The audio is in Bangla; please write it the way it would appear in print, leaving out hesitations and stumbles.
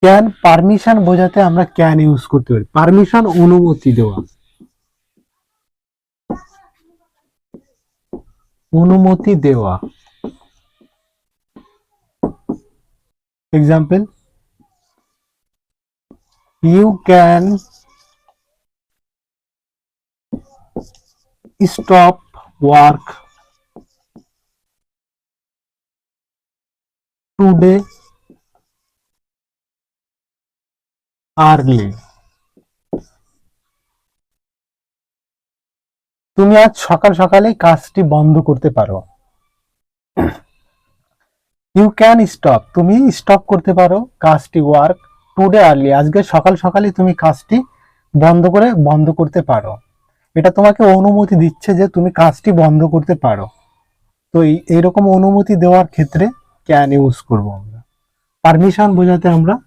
ক্যান পারমিশন বোঝাতে আমরা ক্যান ইউজ করতে পারি। পারমিশন অনুমতি দেওয়া, অনুমতি দেওয়া। Example, you can stop work today early. তুমি আজ সকাল সকালে কাজটি বন্ধ করতে পারো। ইউ ক্যান স্টপ, তুমি স্টপ করতে পারো কাজটি ওয়ার্ক টুডে আর্লি, আজকে সকাল সকালে তুমি কাজটি বন্ধ করতে পারো। এটা তোমাকে অনুমতি দিচ্ছে যে তুমি কাজটি বন্ধ করতে পারো। তো এইরকম অনুমতি দেওয়ার ক্ষেত্রে ক্যান ইউজ করবো আমরা। পারমিশন বোঝাতে আমরা